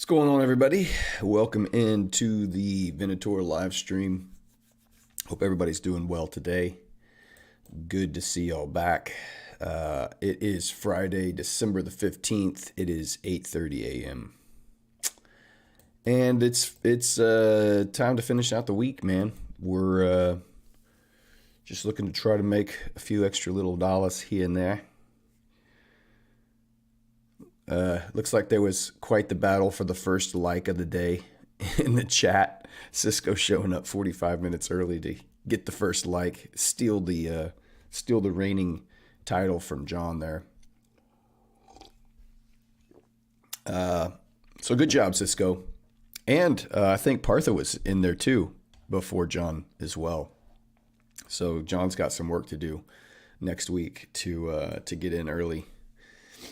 Going on, everybody? Welcome into the Venator live stream. Hope everybody's doing well today. Good to see y'all back. It is Friday, December the 15th. It is 8:30 a.m. And it's time to finish out the week, man. We're just looking to try to make a few extra little dollars here and there. Looks like there was quite the battle for the first like of the day in the chat. Cisco showing up 45 minutes early to get the first like, steal the reigning title from John there. So good job, Cisco. And I think Partha was in there too before John as well. So John's got some work to do next week to get in early.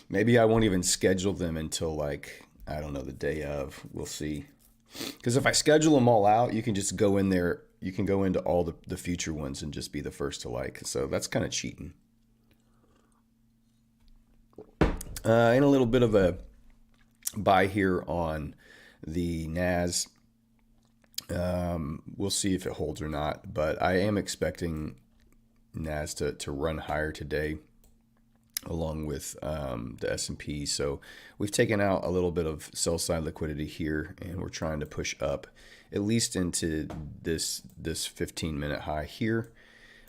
Maybe I won't even schedule them until I don't know, the day of. We'll see. Because if I schedule them all out, you can just go in there. You can go into all the future ones and just be the first to like. So that's kind of cheating. And a little bit of a buy here on the NAS. We'll see if it holds or not. But I am expecting NAS to run higher today, along with the S&P. So we've taken out a little bit of sell side liquidity here, and we're trying to push up at least into this 15-minute high here.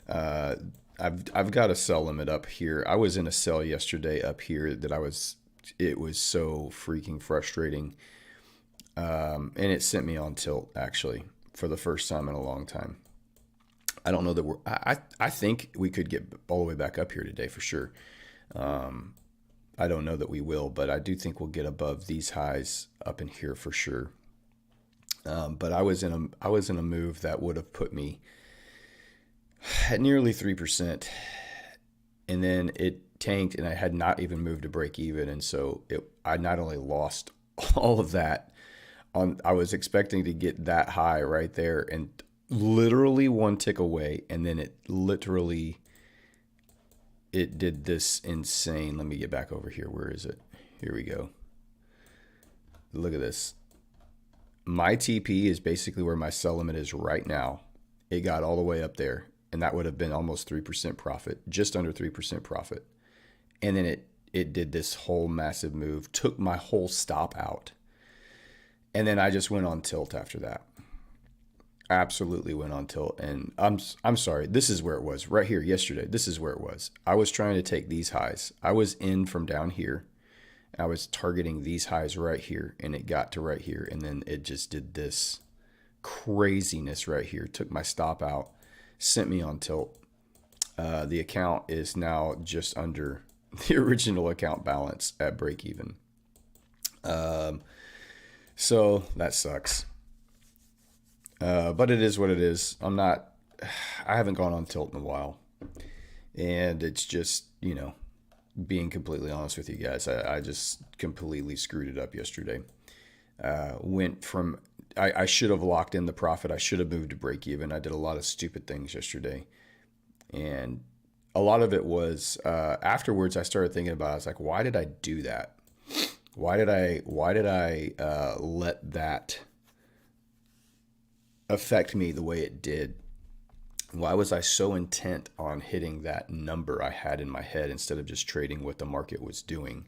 I've got a sell limit up here. I was in a sell yesterday up here that it was so freaking frustrating. And it sent me on tilt, actually, for the first time in a long time. I don't know that I think we could get all the way back up here today for sure. I don't know that we will, but I do think we'll get above these highs up in here for sure. But I was in a move that would have put me at nearly 3%, and then it tanked, and I had not even moved to break even, and so I not only lost all of that I was expecting to get that high right there, and literally one tick away, and then it did this insane. Let me get back over here. Where is it? Here we go. Look at this. My TP is basically where my sell limit is right now. It got all the way up there, and that would have been almost 3% profit, just under 3% profit. And then it did this whole massive move, took my whole stop out. And then I just went on tilt after that. Absolutely went on tilt, and I'm sorry. This is where it was right here yesterday. This is where it was. I was trying to take these highs. I was in from down here. I was targeting these highs right here, and it got to right here, and then it just did this craziness right here. Took my stop out, sent me on tilt. The account is now just under the original account balance at break even. So that sucks. But it is what it is. I haven't gone on tilt in a while, and it's just, being completely honest with you guys, I just completely screwed it up yesterday. I should have locked in the profit. I should have moved to break even. I did a lot of stupid things yesterday, and a lot of it was, afterwards I started thinking about it. I was like, why did I do that? Why did I let that affect me the way it did? Why was I so intent on hitting that number I had in my head instead of just trading what the market was doing?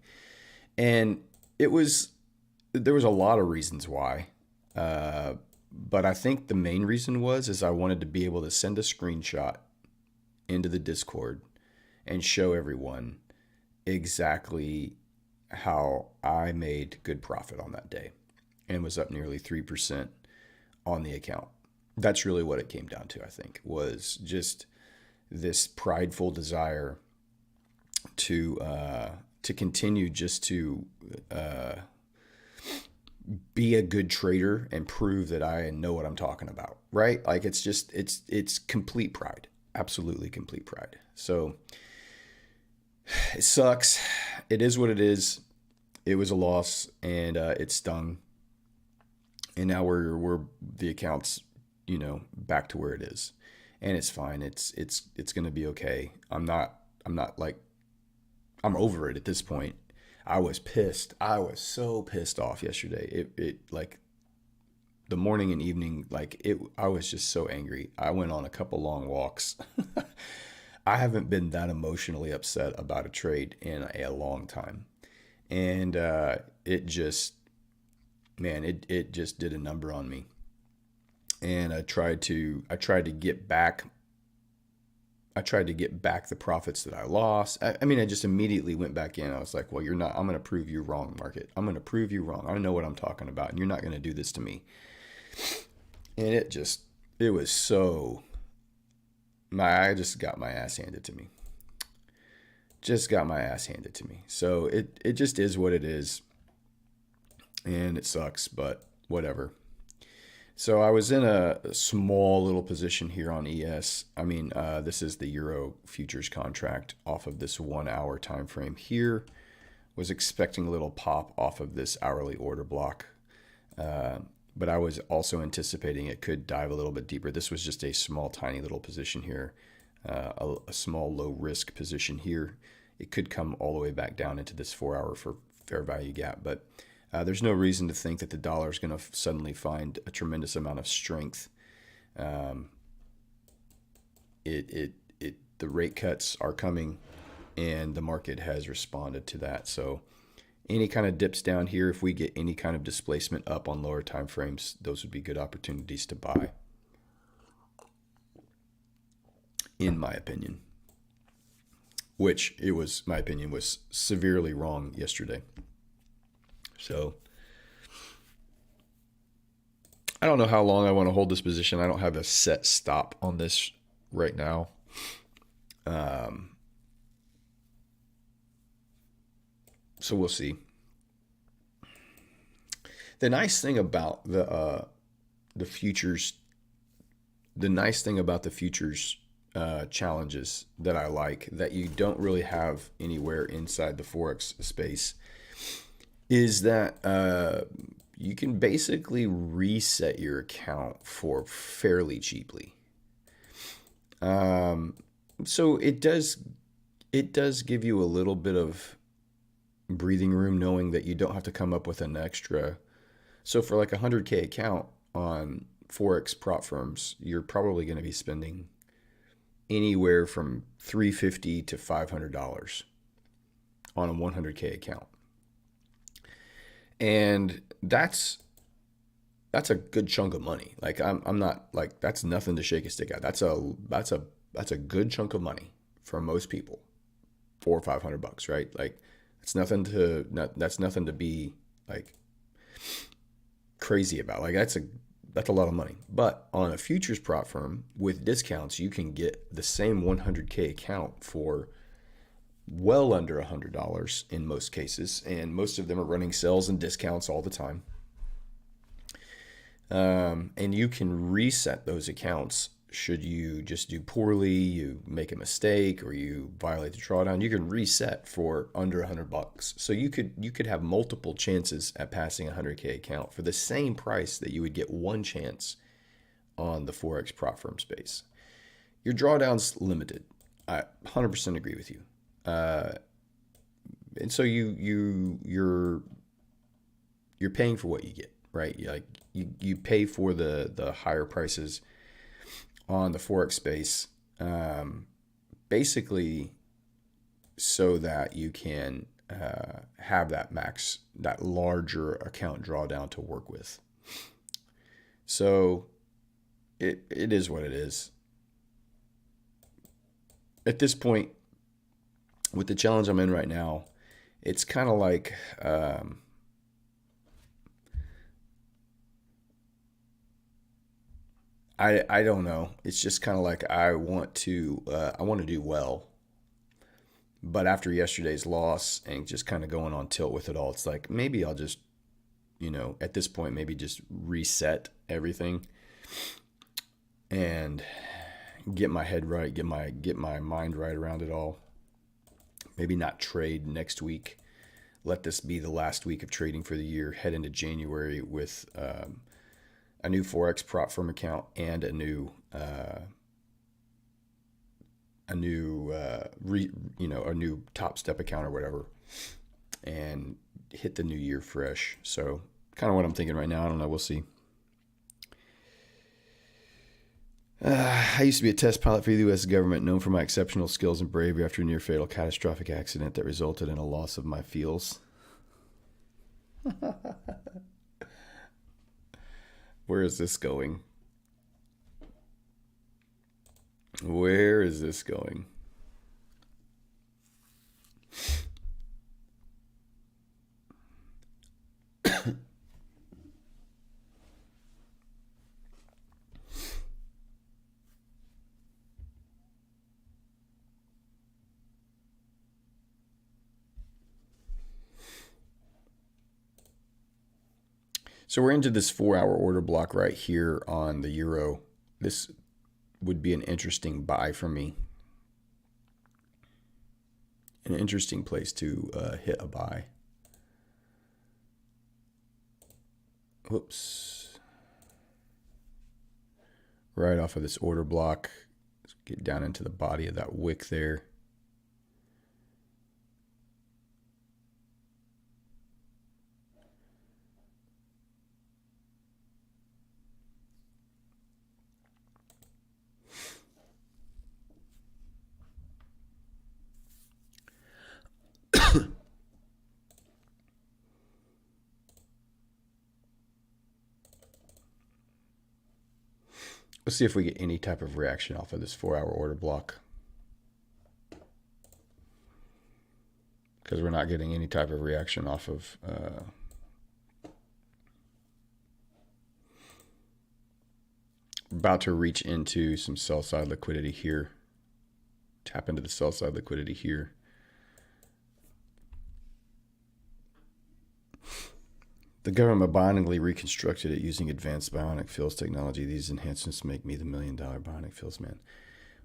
And there was a lot of reasons why, but I think the main reason is I wanted to be able to send a screenshot into the Discord and show everyone exactly how I made good profit on that day and was up nearly 3% on the account. That's really what it came down to, I think, was just this prideful desire to continue just to be a good trader and prove that I know what I'm talking about, right? Like it's complete pride, absolutely complete pride. So it sucks. It is what it is. It was a loss, and it stung. And now we're the account's, back to where it is, and it's fine. It's going to be okay. I'm over it at this point. I was pissed. I was so pissed off yesterday. It like the morning and evening, like it, I was just so angry. I went on a couple long walks. I haven't been that emotionally upset about a trade in a long time. And it just, man, it just did a number on me. And I tried to get back. I tried to get back the profits that I lost. I mean, I just immediately went back in. I was like, well, you're not, I'm going to prove you wrong, market. I'm going to prove you wrong. I know what I'm talking about, and you're not going to do this to me. And it was so, I just got my ass handed to me. Just got my ass handed to me. So it just is what it is. And it sucks, but whatever. So I was in a small little position here on ES. I mean, this is the Euro futures contract off of this 1 hour time frame here. Was expecting a little pop off of this hourly order block. But I was also anticipating it could dive a little bit deeper. This was just a small, tiny little position here, a small, low risk position here. It could come all the way back down into this 4 hour for fair value gap, but there's no reason to think that the dollar is going to suddenly find a tremendous amount of strength. The rate cuts are coming, and the market has responded to that. So any kind of dips down here, if we get any kind of displacement up on lower time frames, those would be good opportunities to buy, in my opinion. Which my opinion was severely wrong yesterday. So I don't know how long I want to hold this position. I don't have a set stop on this right now. So we'll see. The nice thing about the futures, challenges that I like that you don't really have anywhere inside the Forex space is that you can basically reset your account for fairly cheaply. So it does give you a little bit of breathing room, knowing that you don't have to come up with an extra. So for like a 100K account on Forex prop firms, you're probably going to be spending anywhere from $350 to $500 on a 100K account. And that's a good chunk of money. Like I'm not like, that's nothing to shake a stick at. That's a good chunk of money for most people. $400 or $500, right? Like that's nothing to be like crazy about. Like that's a lot of money. But on a futures prop firm with discounts, you can get the same 100K account for well under $100 in most cases, and most of them are running sales and discounts all the time. And you can reset those accounts should you just do poorly, you make a mistake, or you violate the drawdown. You can reset for under $100. So you could have multiple chances at passing a 100K account for the same price that you would get one chance on the Forex prop firm space. Your drawdown's limited. I 100% agree with you. And so you're paying for what you get, right? You pay for the higher prices on the Forex space, basically so that you can have that larger account drawdown to work with. So it is what it is. At this point, with the challenge I'm in right now, it's kind of like I don't know. It's just kind of like I want to do well, but after yesterday's loss and just kind of going on tilt with it all, it's like maybe I'll just, at this point, maybe just reset everything and get my head right, get my mind right around it all. Maybe not trade next week. Let this be the last week of trading for the year. Head into January with a new Forex prop firm account and a new Top Step account or whatever, and hit the new year fresh. So kind of what I'm thinking right now. I don't know. We'll see. I used to be a test pilot for the U.S. government, known for my exceptional skills and bravery after a near-fatal catastrophic accident that resulted in a loss of my feels. Where is this going? Where is this going? So we're into this 4-hour order block right here on the euro. This would be an interesting buy for me. An interesting place to hit a buy. Whoops. Right off of this order block. Let's get down into the body of that wick there. Let's see if we get any type of reaction off of this 4-hour order block. Because we're not getting any type of reaction off of about to reach into some sell side liquidity here. Tap into the sell side liquidity here. The government bionically reconstructed it using advanced bionic fields technology. These enhancements make me the $1 million bionic fields man.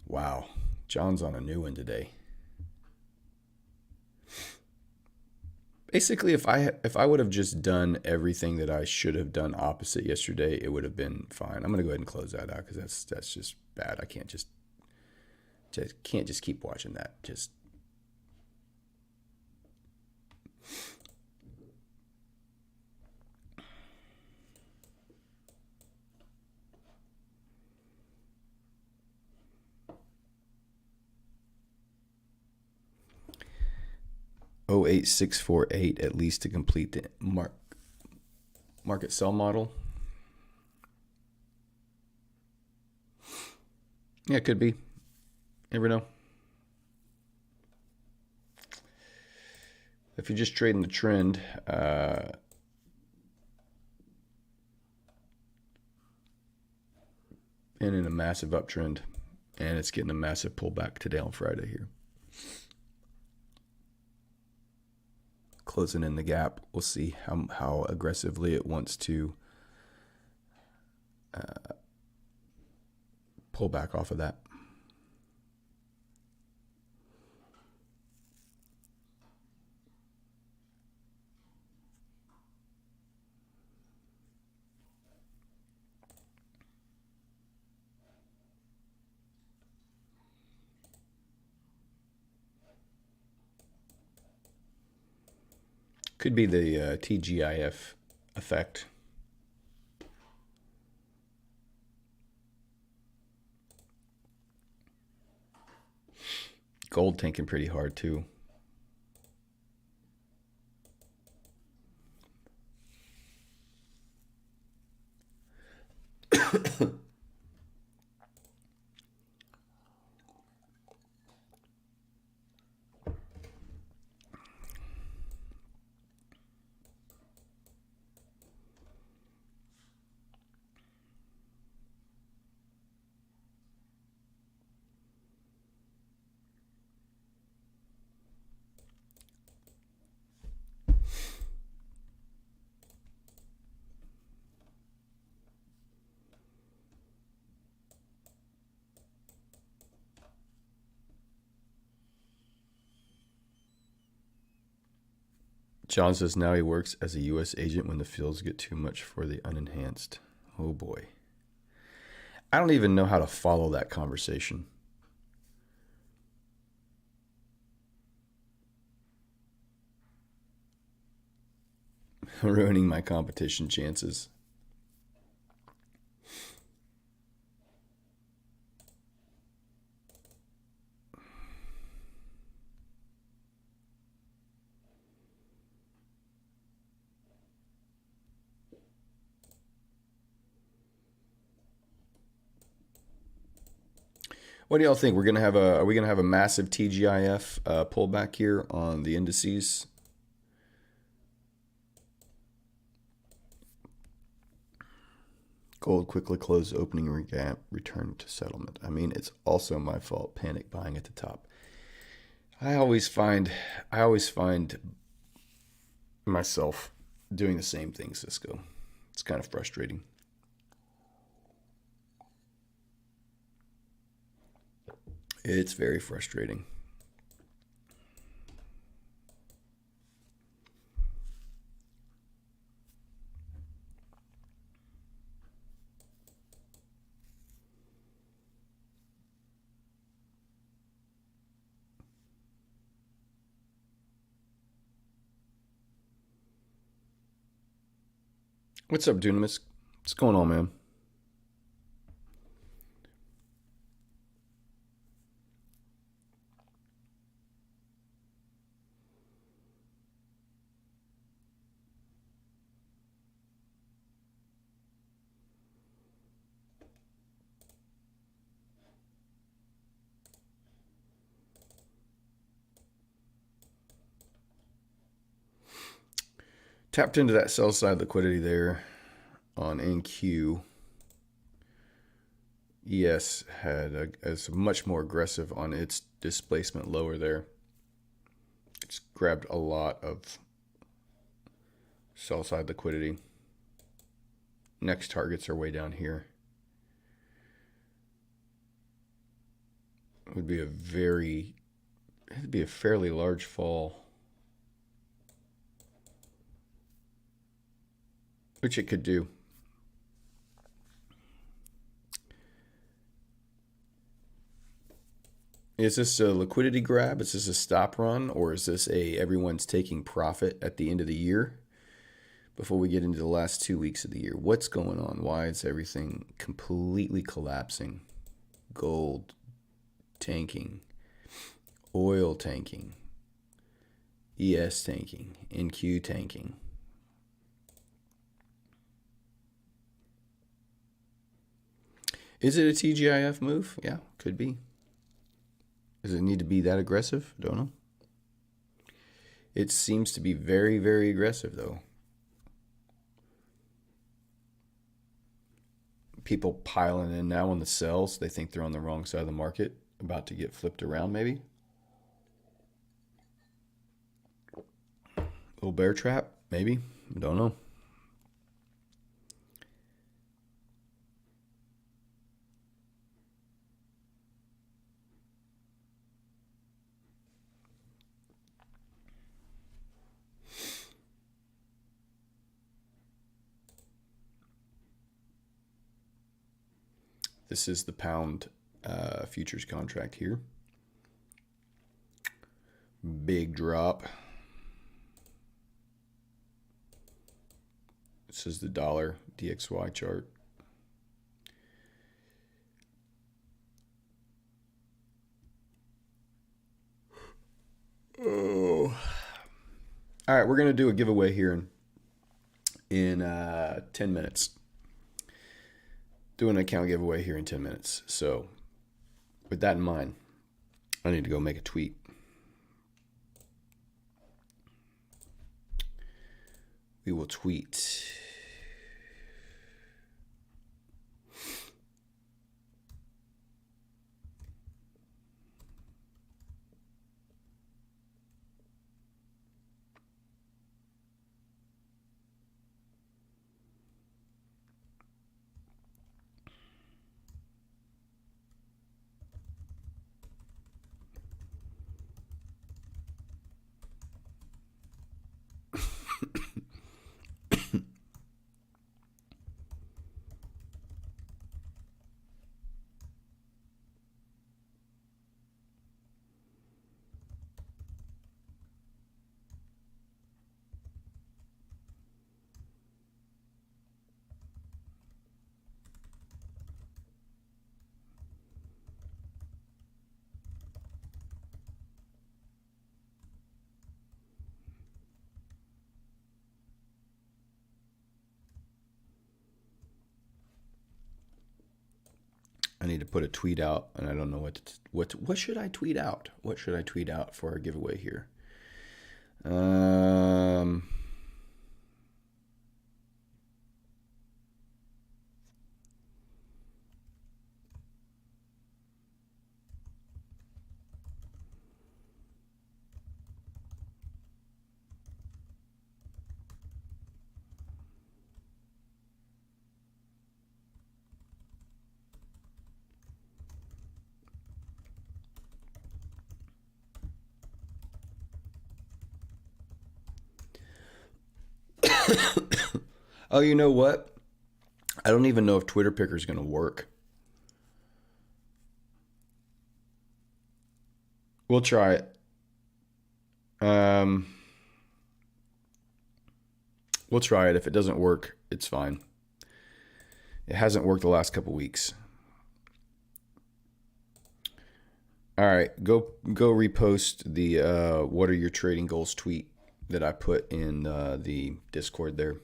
Wow. John's on a new one today. Basically, if I would have just done everything that I should have done opposite yesterday, it would have been fine. I'm going to go ahead and close that out because that's just bad. I can't just keep watching that. Just $0.8648 at least to complete the market sell model. Yeah, it could be. Never know. If you're just trading the trend, and in a massive uptrend, and it's getting a massive pullback today on Friday here. Closing in the gap. We'll see how aggressively it wants to pull back off of that. Could be the TGIF effect. Gold tanking pretty hard too. John says now he works as a U.S. agent when the fields get too much for the unenhanced. Oh boy. I don't even know how to follow that conversation. ruining my competition chances. What do y'all think? Are we gonna have a massive TGIF pullback here on the indices? Gold quickly closed opening gap, return to settlement. I mean, it's also my fault. Panic buying at the top. I always find myself doing the same thing, Cisco. It's kind of frustrating. It's very frustrating. What's up, Dunamis? What's going on, man? Tapped into that sell side liquidity there on NQ. ES is much more aggressive on its displacement lower there. It's grabbed a lot of sell side liquidity. Next targets are way down here. It would be it'd be a fairly large fall. Which it could do. Is this a liquidity grab? Is this a stop run? Or is this everyone's taking profit at the end of the year? Before we get into the last 2 weeks of the year, what's going on? Why is everything completely collapsing? Gold tanking, oil tanking, ES tanking, NQ tanking. Is it a TGIF move? Yeah, could be. Does it need to be that aggressive? Don't know. It seems to be very, very aggressive, though. People piling in now on the sells. They think they're on the wrong side of the market, about to get flipped around, maybe. Little bear trap, maybe. Don't know. This is the pound futures contract here. Big drop. This is the dollar DXY chart. Oh. All right, we're going to do a giveaway here in 10 minutes. Do an account giveaway here in 10 minutes. So with that in mind, I need to go make a tweet. We will tweet. I need to put a tweet out, and I don't know what should I tweet out? What should I tweet out for our giveaway here? Oh, you know what? I don't even know if Twitter Picker is going to work. We'll try it. We'll try it. If it doesn't work, it's fine. It hasn't worked the last couple weeks. All right, go repost the what are your trading goals tweet that I put in the Discord there.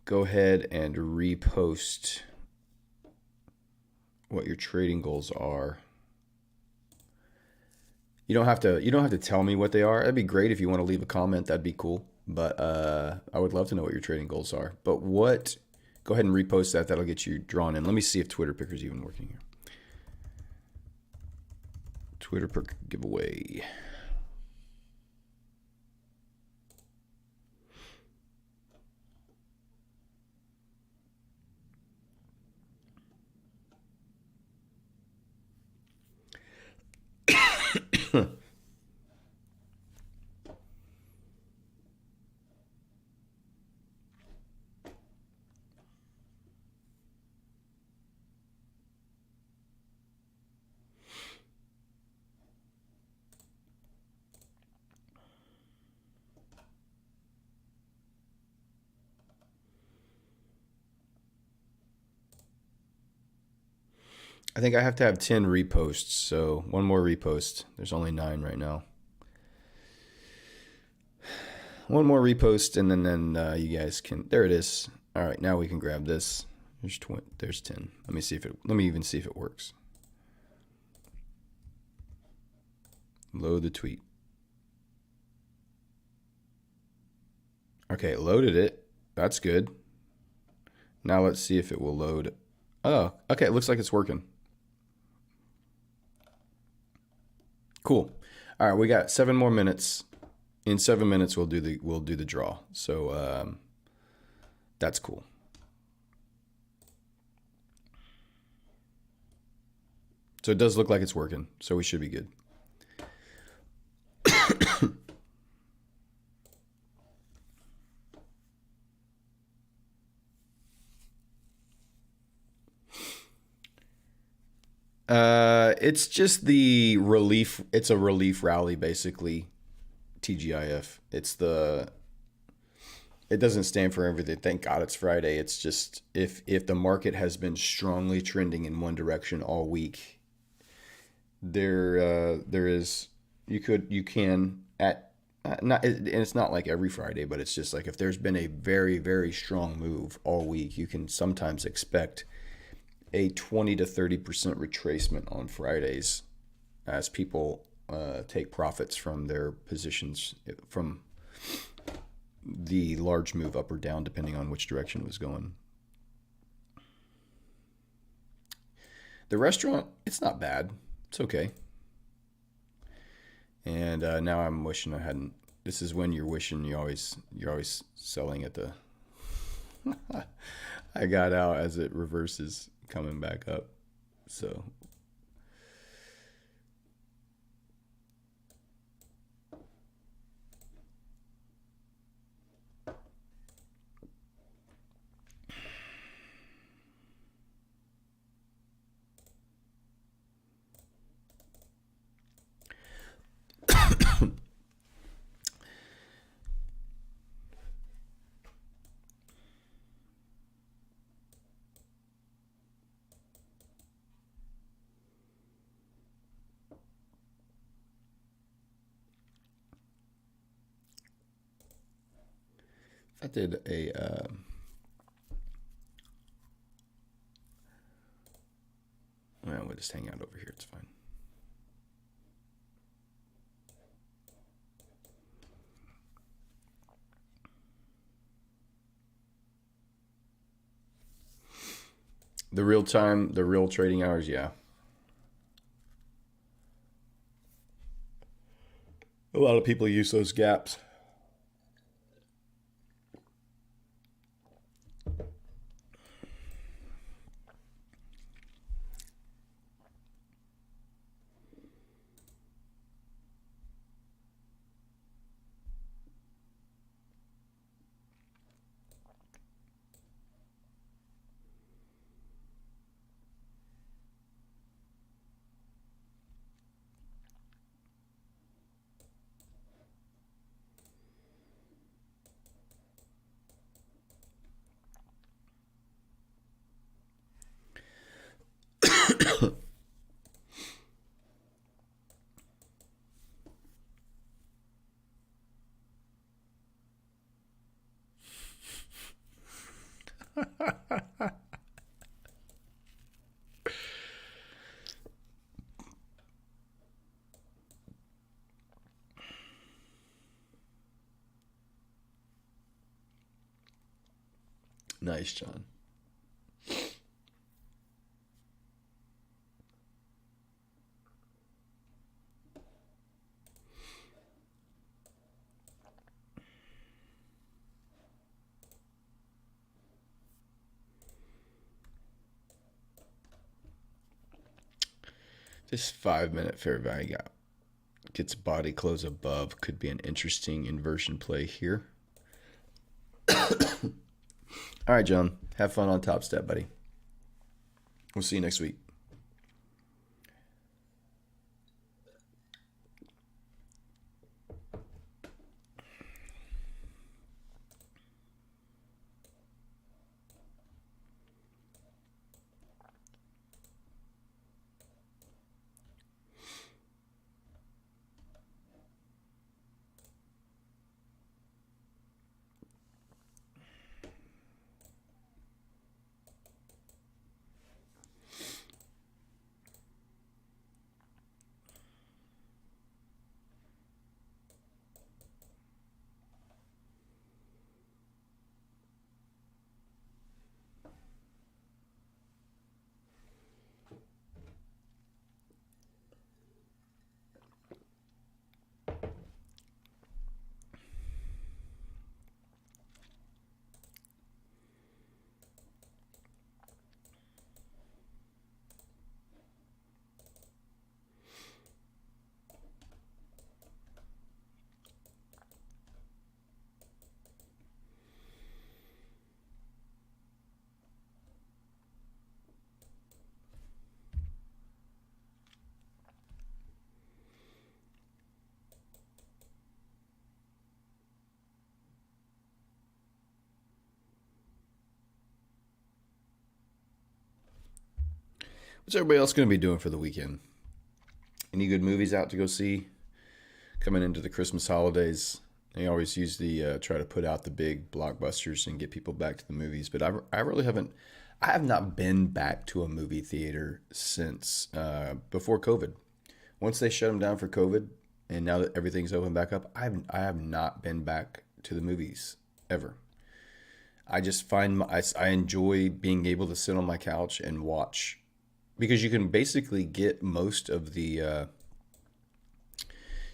Go ahead and repost what your trading goals are. You don't have to tell me what they are. That'd be great if you want to leave a comment. That'd be cool. But I would love to know what your trading goals are. But what? Go ahead and repost that. That'll get you drawn in. Let me see if Twitter Picker is even working here. Twitter Picker giveaway. I think I have to have 10 reposts, so one more repost. There's only 9 right now. One more repost, and then you guys can. There it is. All right, now we can grab this. There's 10. Let me even see if it works. Load the tweet. Okay, loaded it. That's good. Now let's see if it will load. Oh, okay. It looks like it's working. Cool. All right, we got 7 more minutes. In 7 minutes, we'll do the draw. So that's cool. So it does look like it's working. So we should be good. It's just the relief. It's a relief rally, basically. TGIF. It doesn't stand for everything. Thank God it's Friday. It's just if the market has been strongly trending in one direction all week, there is you can at not and it's not like every Friday, but it's just like if there's been a very very strong move all week, you can sometimes expect a 20 to 30% retracement on Fridays as people take profits from their positions from the large move up or down, depending on which direction it was going. The restaurant, it's not bad. It's okay. And now I'm wishing I hadn't. This is when you're wishing you're always selling at the. I got out as it reverses, coming back up. So. I did a just hang out over here. It's fine. The real time, the real trading hours, yeah. A lot of people use those gaps. Nice, John. This 5 minute fair value gap gets body close above. Could be an interesting inversion play here. All right, John. Have fun on Top Step, buddy. We'll see you next week. What's everybody else going to be doing for the weekend? Any good movies out to go see? Coming into the Christmas holidays, they always use the try to put out the big blockbusters and get people back to the movies. But I really haven't. I have not been back to a movie theater since before COVID. Once they shut them down for COVID, and now that everything's open back up, I have not been back to the movies ever. I just find I enjoy being able to sit on my couch and watch because you can basically get most of the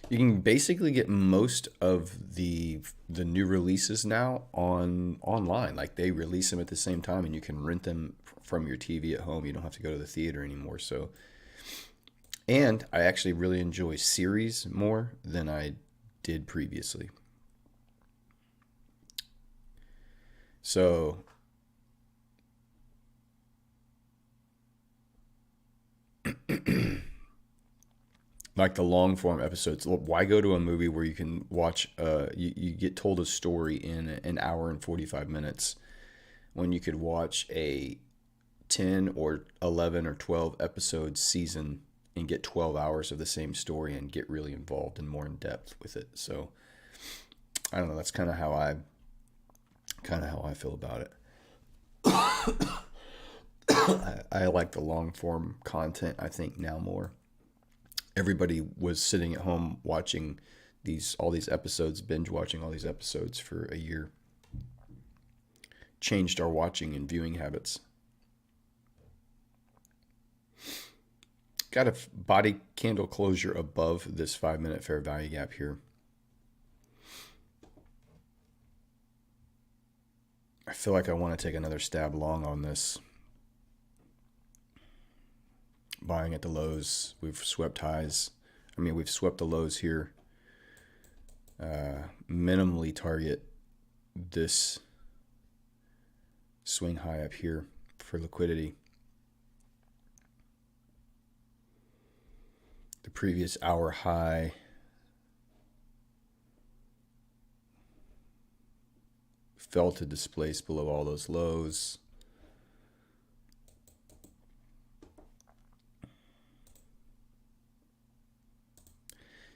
you can basically get most of the new releases now on online. Like they release them at the same time, and you can rent them from your TV at home. You don't have to go to the theater anymore. So, and I actually really enjoy series more than I did previously. So like the long form episodes. Why go to a movie where you can watch you get told a story in an hour and 45 minutes when you could watch a 10 or 11 or 12 episode season and get 12 hours of the same story and get really involved and more in depth with it. So I don't know, that's kind of how I feel about it. I like the long form content, I think, now more. Everybody was sitting at home watching all these episodes, binge watching all these episodes for a year. Changed our watching and viewing habits. Got a body candle closure above this 5-minute fair value gap here. I feel like I want to take another stab long on this. Buying at the lows. We've swept highs. I mean, we've swept the lows here. Minimally target this swing high up here for liquidity. The previous hour high fell to displace below all those lows.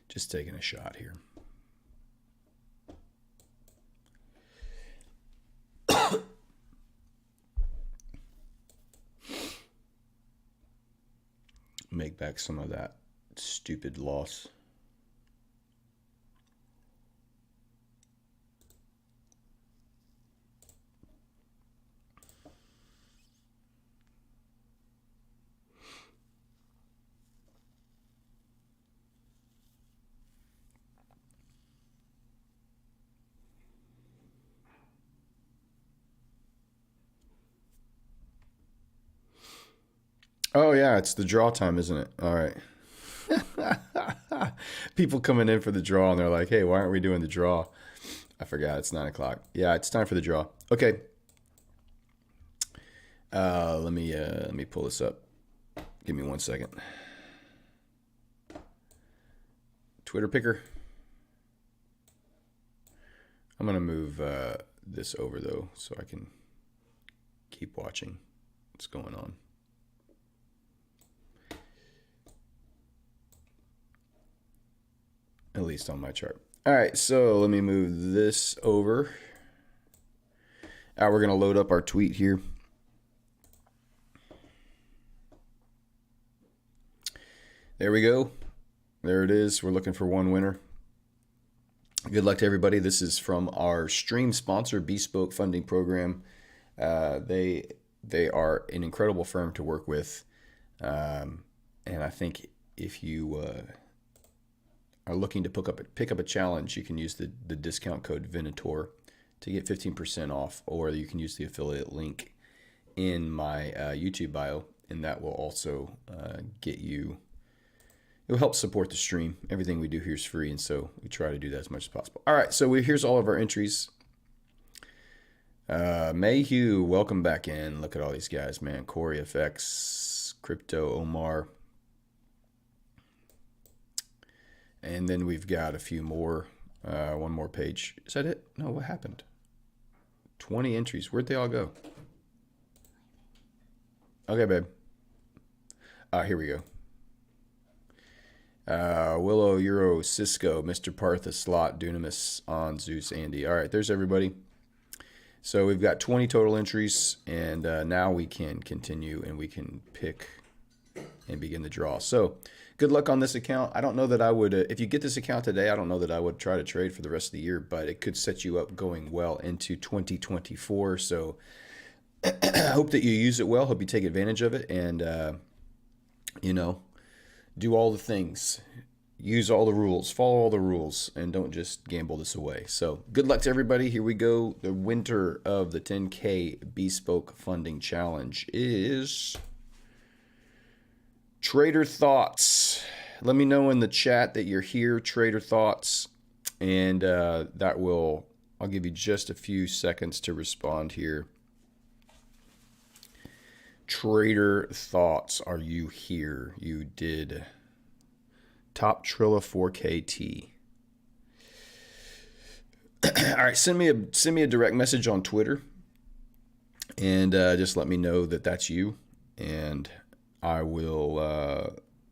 Just taking a shot here. Make back some of that stupid loss. Oh yeah, it's the draw time, isn't it? All right. People coming in for the draw and they're like, hey, why aren't we doing the draw? I forgot, it's 9 o'clock. Yeah, it's time for the draw. Okay. Let me pull this up. Give me 1 second. Twitter picker. I'm gonna move this over though so I can keep watching what's going on. At least on my chart. All right, so let me move this over. Now we're going to load up our tweet here. There we go. There it is. We're looking for one winner. Good luck to everybody. This is from our stream sponsor, Bespoke Funding Program. They are an incredible firm to work with. And I think if you are looking to pick up a challenge, you can use the discount code Venator to get 15% off, or you can use the affiliate link in my YouTube bio, and that will also get you. It will help support the stream. Everything we do here is free, and so we try to do that as much as possible. All right, so here's all of our entries. Mayhew, welcome back in. Look at all these guys, man. Corey FX, Crypto, Omar. And then we've got a few more, one more page. Is that it? No, what happened? 20 entries. Where'd they all go? Okay, babe. Here we go. Willow, Euro, Cisco, Mr. Partha, Slot, Dunamis, On, Zeus, Andy. All right, there's everybody. So we've got 20 total entries, and now we can continue and we can pick and begin the draw. So good luck on this account. I don't know that I would, if you get this account today, I don't know that I would try to trade for the rest of the year, but it could set you up going well into 2024. So I hope that you use it well. Hope you take advantage of it and, do all the things. Use all the rules. Follow all the rules and don't just gamble this away. So good luck to everybody. Here we go. The winner of the 10K Bespoke Funding Challenge is Trader Thoughts. Let me know in the chat that you're here, Trader Thoughts, and I'll give you just a few seconds to respond here. Trader Thoughts, are you here? You did. Top Trilla 4KT. All right, send me a direct message on Twitter, and just let me know that that's you, and I will.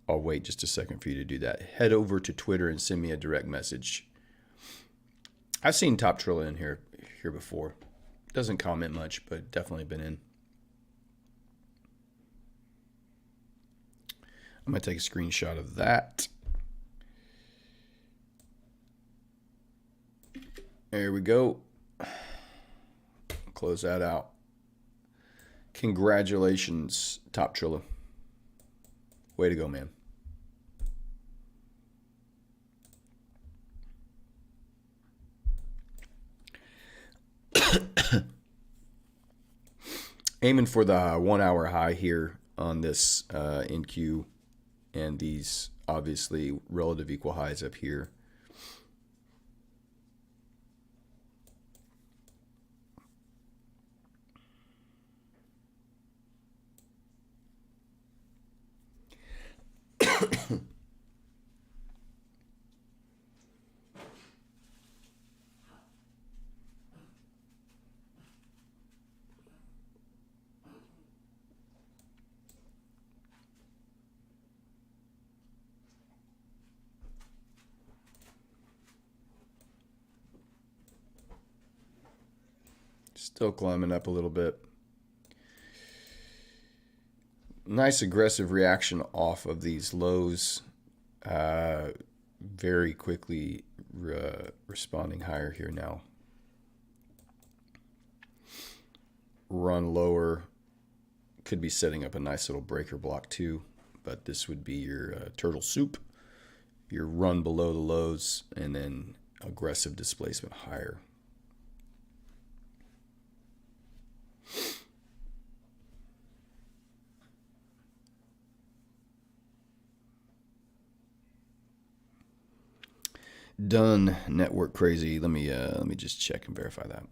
I'll wait just a second for you to do that. Head over to Twitter and send me a direct message. I've seen Top Trilla in here before. Doesn't comment much, but definitely been in. I'm going to take a screenshot of that. There we go. Close that out. Congratulations, Top Trilla. Way to go, man. Aiming for the 1 hour high here on this NQ, and these obviously relative equal highs up here. Still climbing up a little bit. Nice aggressive reaction off of these lows. Very quickly responding higher here now. Run lower. Could be setting up a nice little breaker block too, but this would be your turtle soup. Your run below the lows and then aggressive displacement higher. Done. Network crazy. Let me just check and verify that.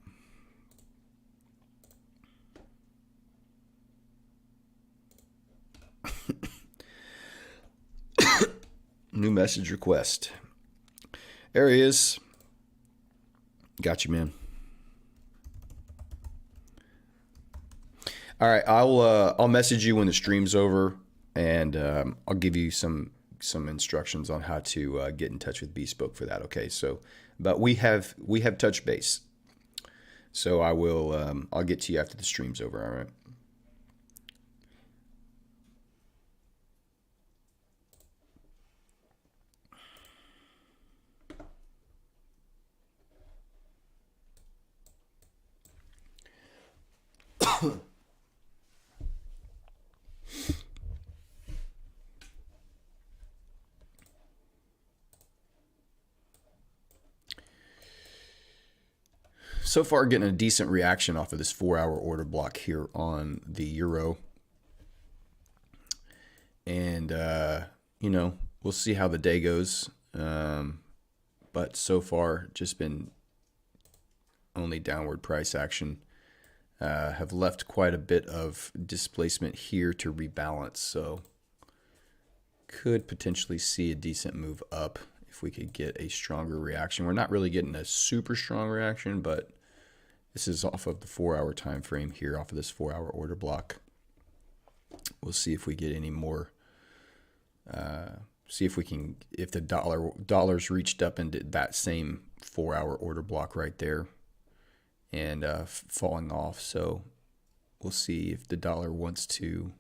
New message request. There he is. Got you, man. All right, I'll message you when the stream's over, and I'll give you some instructions on how to get in touch with Bespoke for that. Okay, so but we have touched base, so I'll get to you after the stream's over. All right. So far, getting a decent reaction off of this 4 hour order block here on the euro. And, we'll see how the day goes. But so far, just been only downward price action. Have left quite a bit of displacement here to rebalance. So could potentially see a decent move up if we could get a stronger reaction. We're not really getting a super strong reaction, but this is off of the 4 hour time frame here, off of this 4 hour order block. We'll see if we get any more. See if we can, if the dollar's reached up into that same 4 hour order block right there and falling off. So we'll see if the dollar wants to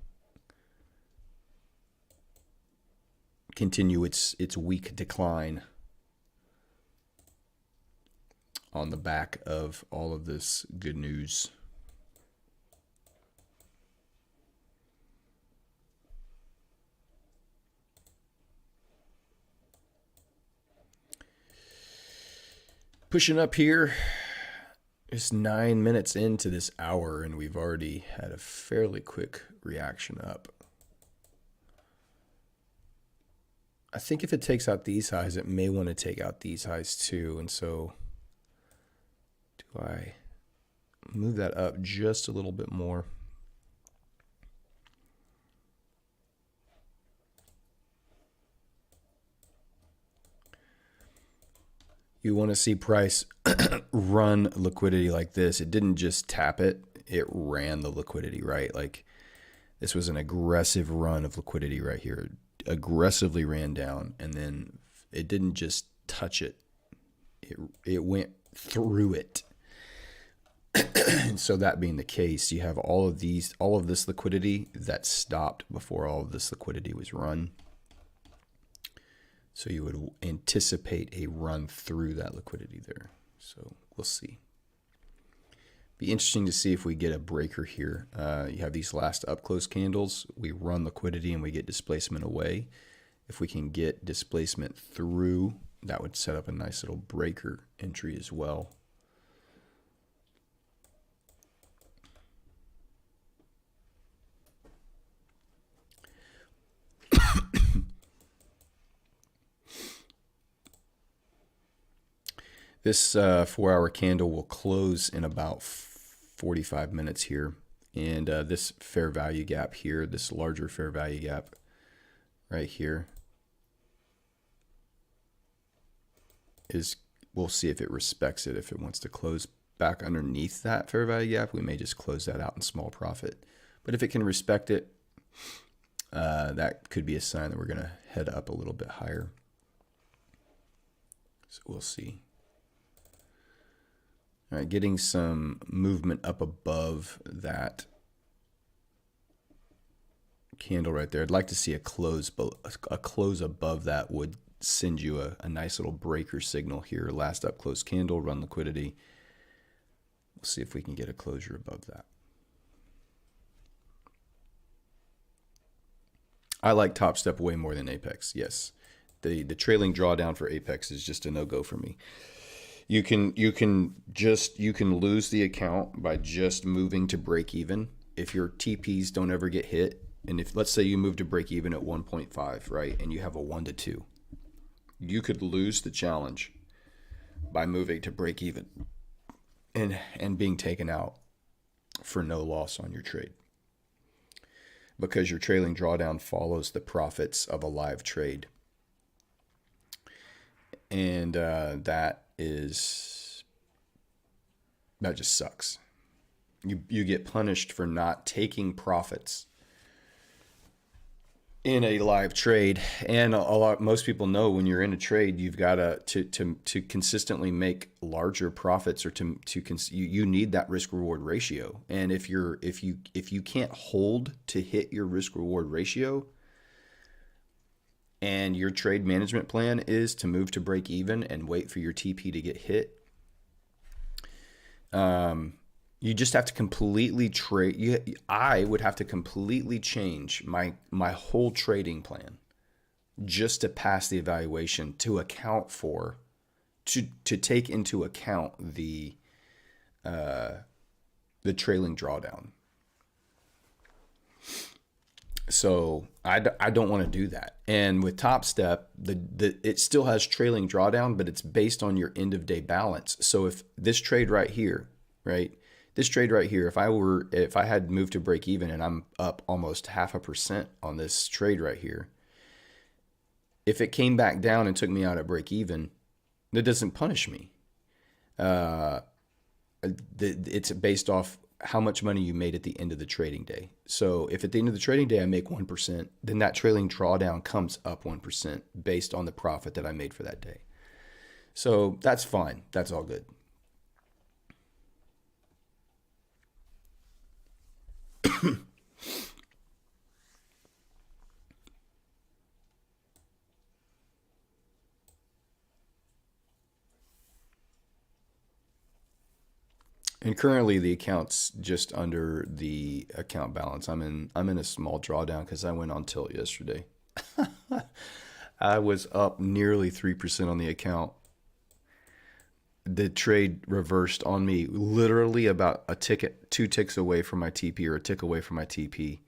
continue its weak decline on the back of all of this good news. Pushing up here. It's 9 minutes into this hour, and we've already had a fairly quick reaction up. I think if it takes out these highs, it may want to take out these highs too. And so do I move that up just a little bit more? You want to see price run liquidity like this. It didn't just tap it, it ran the liquidity, right? Like this was an aggressive run of liquidity right here. Aggressively ran down, and then it didn't just touch it. It went through it. And so that being the case, you have all of this liquidity that stopped before all of this liquidity was run. So you would anticipate a run through that liquidity there. So we'll see. Be interesting to see if we get a breaker here. You have these last up close candles. We run liquidity and we get displacement away. If we can get displacement through, that would set up a nice little breaker entry as well. This 4-hour candle will close in about 45 minutes here. And this fair value gap here, this larger fair value gap right here, we'll see if it respects it. If it wants to close back underneath that fair value gap, we may just close that out in small profit. But if it can respect it, that could be a sign that we're going to head up a little bit higher. So we'll see. All right, getting some movement up above that candle right there. I'd like to see a close above that would send you a nice little breaker signal here. Last up close candle, run liquidity. We'll see if we can get a closure above that. I like Top Step way more than Apex. Yes, the trailing drawdown for Apex is just a no-go for me. You can lose the account by just moving to break even if your TPs don't ever get hit. And if, let's say, you move to break even at 1.5, right, and you have a 1 to 2, you could lose the challenge by moving to break even and being taken out for no loss on your trade, because your trailing drawdown follows the profits of a live trade. And that just sucks. You get punished for not taking profits in a live trade. And most people know when you're in a trade, you've got to consistently make larger profits, or you need that risk reward ratio. And if you can't hold to hit your risk reward ratio, and your trade management plan is to move to break even and wait for your TP to get hit, you just have to completely trade. I would have to completely change my whole trading plan just to pass the evaluation, to account for, to take into account the trailing drawdown. So I don't want to do that. And with Top Step, it still has trailing drawdown, but it's based on your end of day balance. So if this trade right here, if I had moved to break even and I'm up almost 0.5% on this trade right here, if it came back down and took me out at break even, that doesn't punish me. It's based off how much money you made at the end of the trading day. So if at the end of the trading day I make 1%, then that trailing drawdown comes up 1% based on the profit that I made for that day. So that's fine. That's all good. And currently the account's just under the account balance. I'm in a small drawdown because I went on tilt yesterday. I was up nearly 3% on the account. The trade reversed on me, literally about 2 ticks away from my TP, or a tick away from my TP.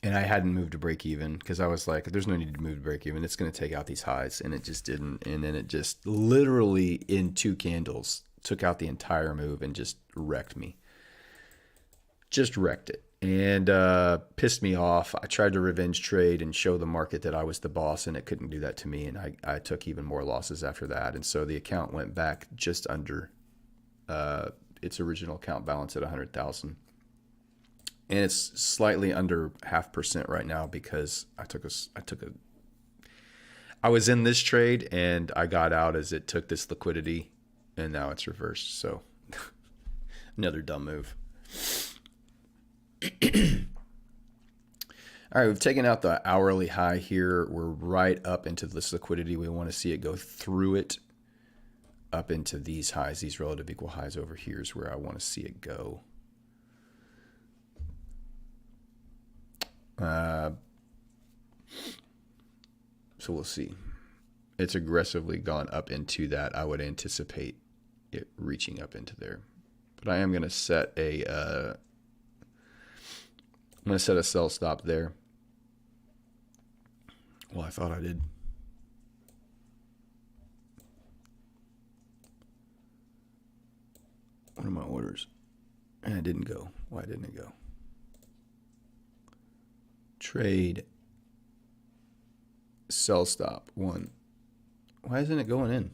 And I hadn't moved to break even because I was like, there's no need to move to break even. It's going to take out these highs. And it just didn't. And then it just literally in 2 candles took out the entire move and just wrecked me. Just wrecked it. And pissed me off. I tried to revenge trade and show the market that I was the boss, and it couldn't do that to me. And I took even more losses after that. And so the account went back just under its original account balance at 100,000. And it's slightly under 0.5% right now because I was in this trade and I got out as it took this liquidity, and now it's reversed. So another dumb move. All right, we've taken out the hourly high here. We're right up into this liquidity. We want to see it go through it up into these highs, these relative equal highs over here is where I want to see it go. So we'll see. It's aggressively gone up into that. I would anticipate it reaching up into there. But I am going to set a sell stop there. Well, I thought I did. What are my orders? And it didn't go. Why didn't it go? Trade. Sell stop. 1. Why isn't it going in?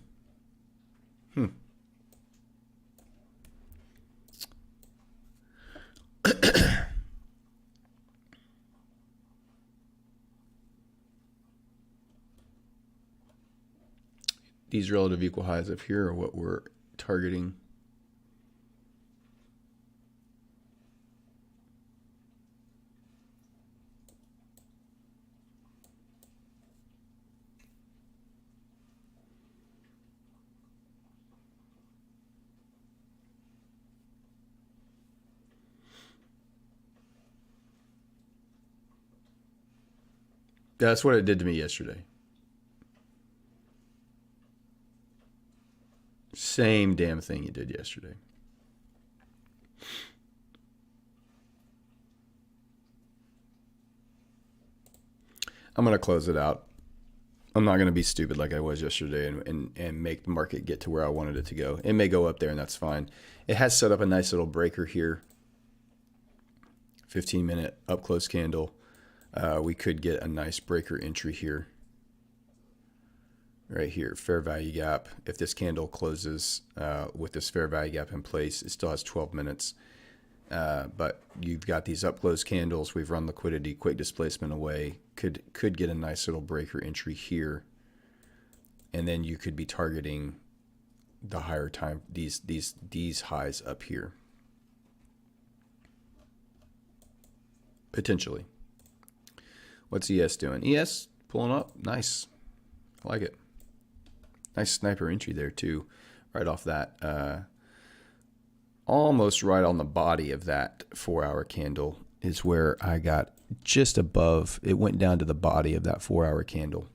These relative equal highs up here are what we're targeting. That's what it did to me yesterday. Same damn thing you did yesterday. I'm going to close it out. I'm not going to be stupid like I was yesterday and make the market get to where I wanted it to go. It may go up there, and that's fine. It has set up a nice little breaker here. 15-minute up close candle. We could get a nice breaker entry here. Right here, fair value gap. If this candle closes with this fair value gap in place, it still has 12 minutes. But you've got these up close candles. We've run liquidity, quick displacement away. Could get a nice little breaker entry here, and then you could be targeting the higher time these highs up here potentially. What's ES doing? ES pulling up, nice. I like it. Nice sniper entry there too, right off that. Almost right on the body of that 4-hour candle is where I got just above. It went down to the body of that 4-hour candle.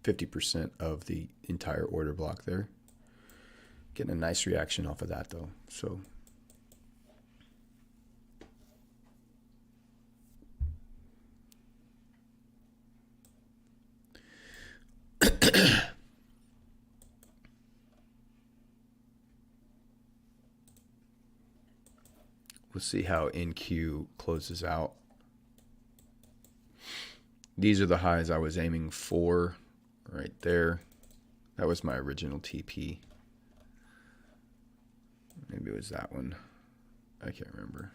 50% of the entire order block there. Getting a nice reaction off of that though. So we'll see how NQ closes out. These are the highs I was aiming for right there. That was my original TP. Maybe it was that one. I can't remember.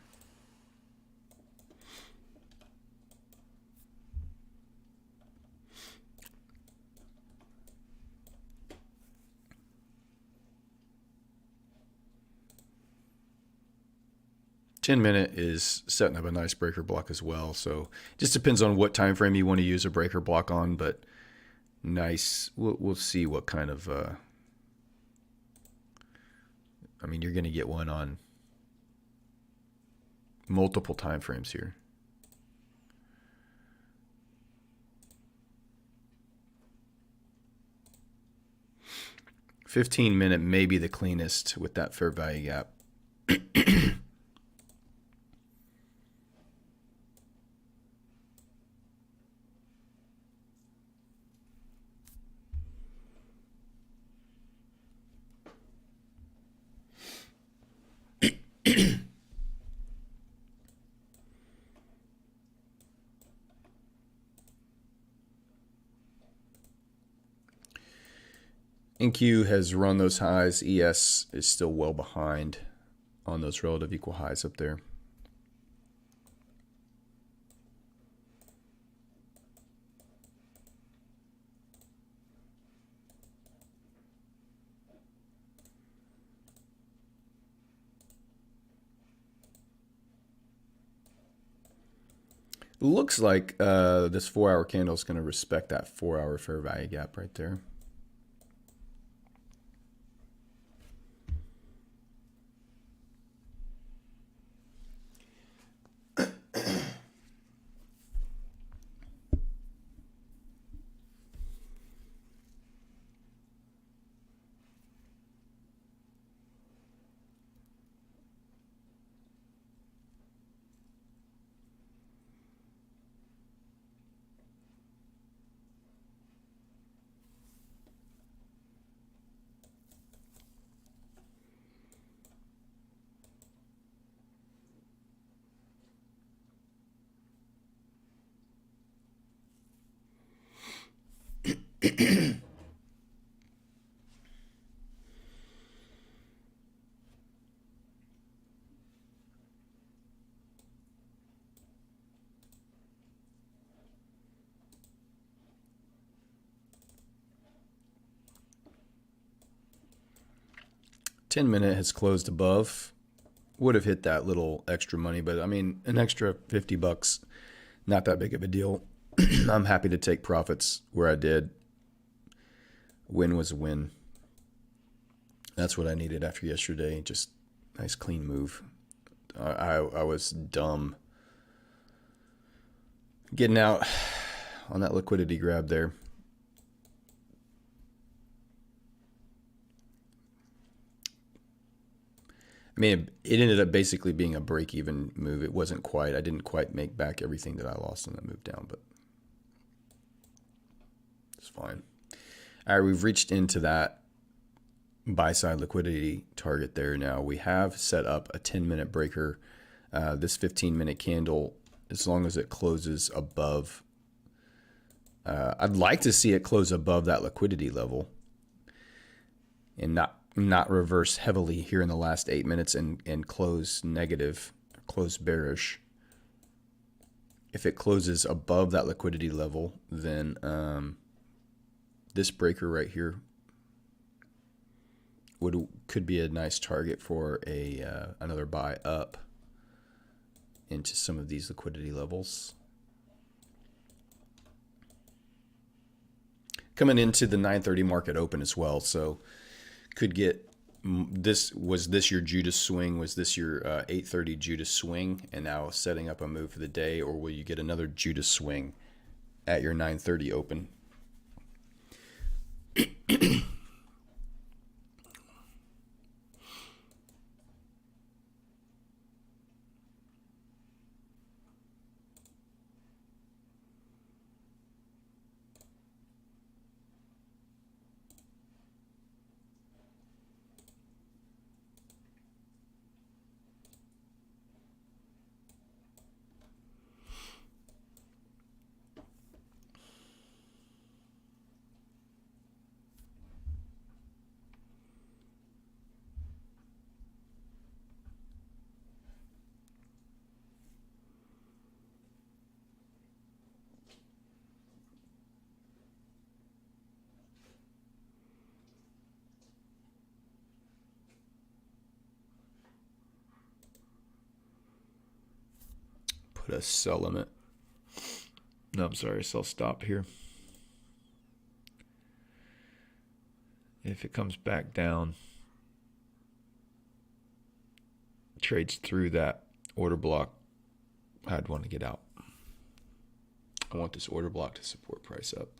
$10-minute is setting up a nice breaker block as well. So it just depends on what time frame you want to use a breaker block on, but nice. We'll see what kind of I mean, you're going to get one on multiple time frames here. $15-minute may be the cleanest with that fair value gap. NQ has run those highs. ES is still well behind on those relative equal highs up there. Looks like this 4-hour candle is going to respect that 4-hour fair value gap right there. $10-minute has closed above. Would have hit that little extra money, but I mean, an extra $50, not that big of a deal. I'm happy to take profits where I did. Win was a win. That's what I needed after yesterday. Just nice clean move. I was dumb getting out on that liquidity grab there. I mean, it ended up basically being a break-even move. It wasn't quite. I didn't quite make back everything that I lost on that move down, but it's fine. All right, we've reached into that buy-side liquidity target there now. We have set up a 10-minute breaker. This 15-minute candle, as long as it closes above, I'd like to see it close above that liquidity level and not reverse heavily here in the last 8 minutes and close negative, close bearish. If it closes above that liquidity level, then this breaker right here could be a nice target for another buy up into some of these liquidity levels. Coming into the 9:30 market open as well, so could get this. Was this your Judas swing? Was this your 8:30 Judas swing, and now setting up a move for the day, or will you get another Judas swing at your 9:30 open? Put a sell limit. No, I'm sorry, sell stop here. If it comes back down, trades through that order block, I'd want to get out. I want this order block to support price up.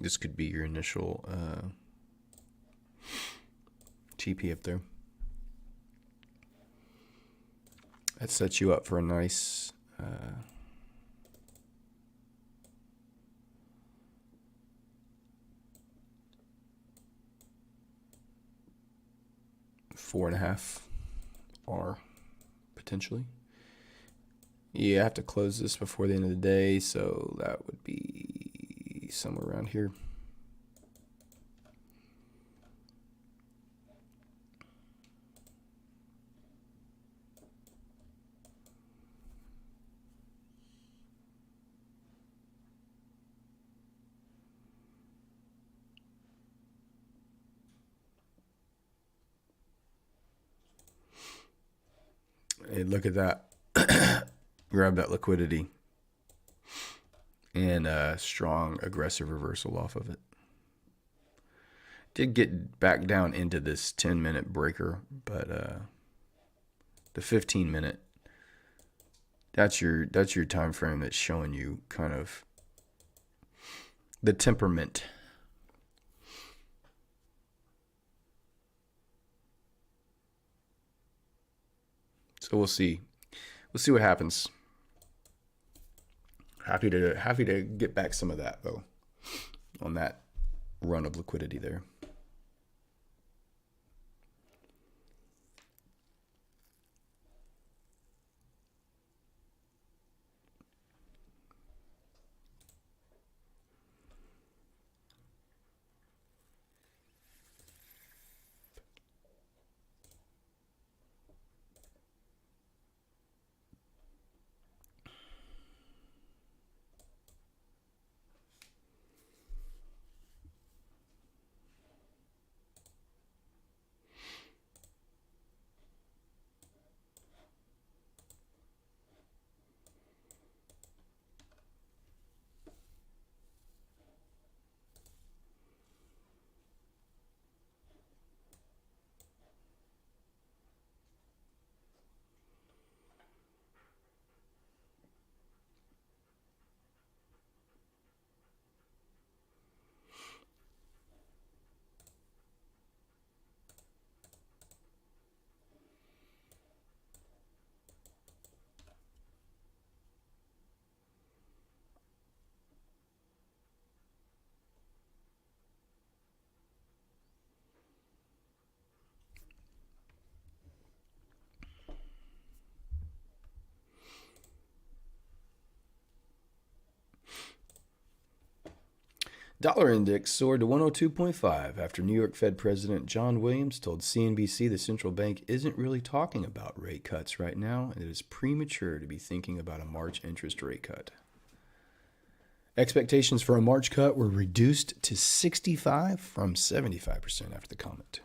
This could be your initial TP up there. That sets you up for a nice 4.5 R potentially. Yeah, I have to close this before the end of the day, so that would be somewhere around here. Hey, look at that. Grab that liquidity and a strong aggressive reversal off of it. Did get back down into this 10-minute breaker, but the 15-minute, that's your time frame that's showing you kind of the temperament. So we'll see. We'll see what happens. Happy to get back some of that though on that run of liquidity there. Dollar index soared to 102.5 after New York Fed President John Williams told CNBC the central bank isn't really talking about rate cuts right now, and it is premature to be thinking about a March interest rate cut. Expectations for a March cut were reduced to 65% from 75% after the comment.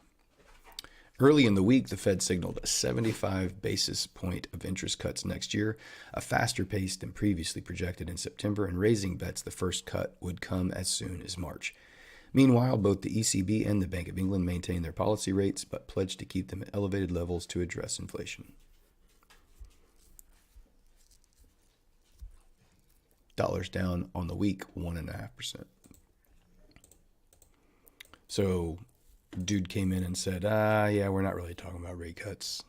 Early in the week, the Fed signaled a 75 basis point of interest cuts next year, a faster pace than previously projected in September, and raising bets the first cut would come as soon as March. Meanwhile, both the ECB and the Bank of England maintained their policy rates, but pledged to keep them at elevated levels to address inflation. Dollars down on the week, 1.5%. So dude came in and said, yeah, we're not really talking about rate cuts.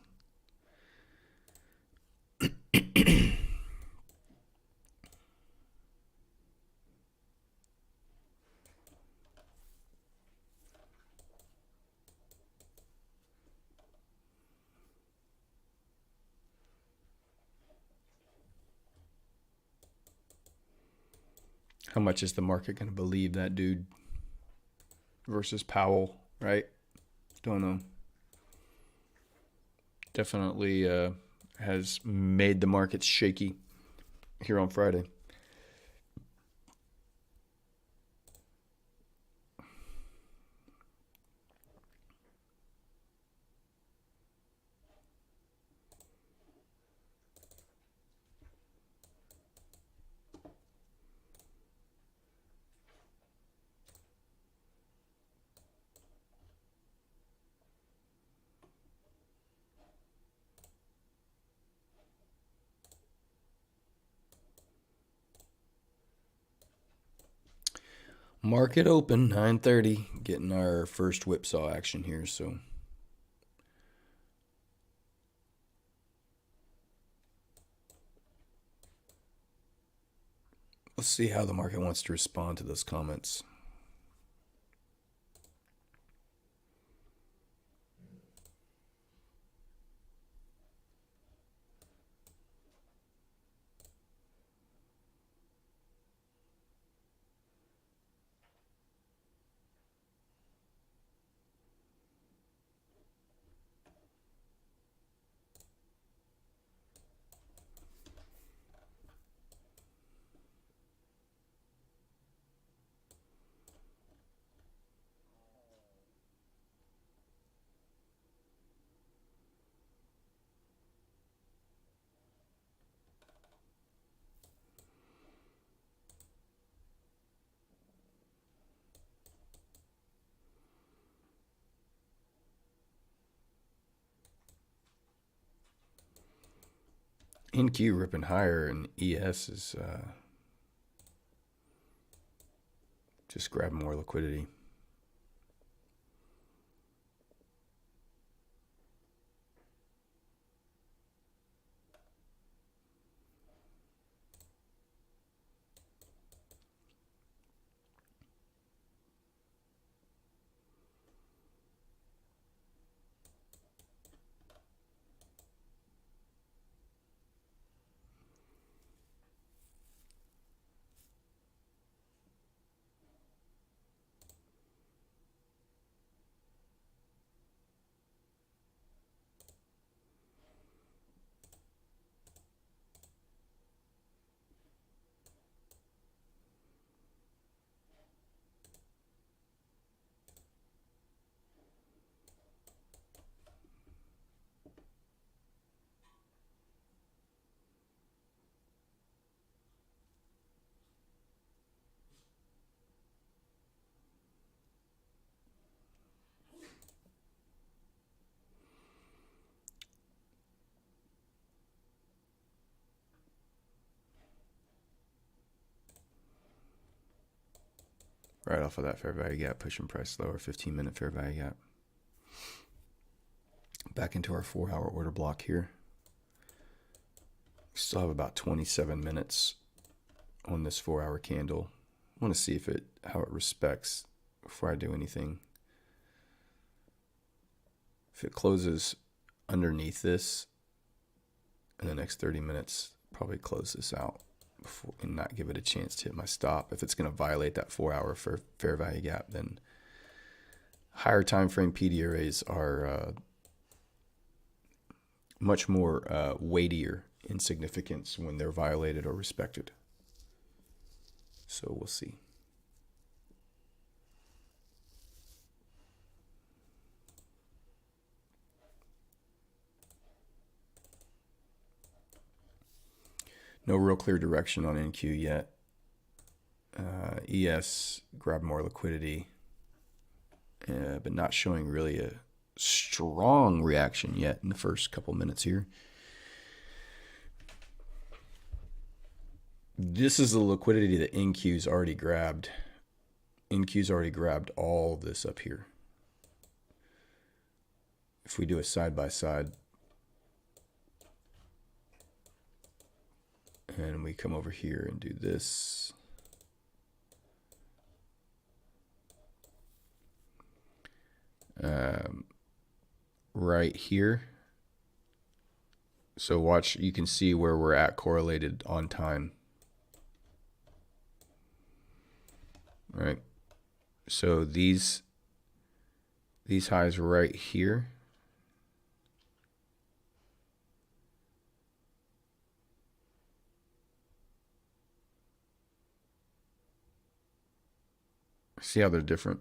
How much is the market going to believe that dude versus Powell, right? Don't know. Definitely has made the markets shaky here on Friday. Market open, 9:30, getting our first whipsaw action here, so let's see how the market wants to respond to those comments. NQ ripping higher, and ES is just grabbing more liquidity. Right off of that fair value gap, pushing price lower, 15-minute fair value gap. Back into our 4-hour order block here. We still have about 27 minutes on this 4-hour candle. I want to see how it respects before I do anything. If it closes underneath this in the next 30 minutes, probably close this out before and not give it a chance to hit my stop. If it's going to violate that 4-hour fair value gap, then higher time frame PD arrays are much more weightier in significance when they're violated or respected. So we'll see. No real clear direction on NQ yet. ES grabbed more liquidity, but not showing really a strong reaction yet in the first couple minutes here. This is the liquidity that NQ's already grabbed. NQ's already grabbed all this up here. If we do a side-by-side, and we come over here and do this. Right here. So watch, you can see where we're at correlated on time. All right. So these highs right here. See how they're different?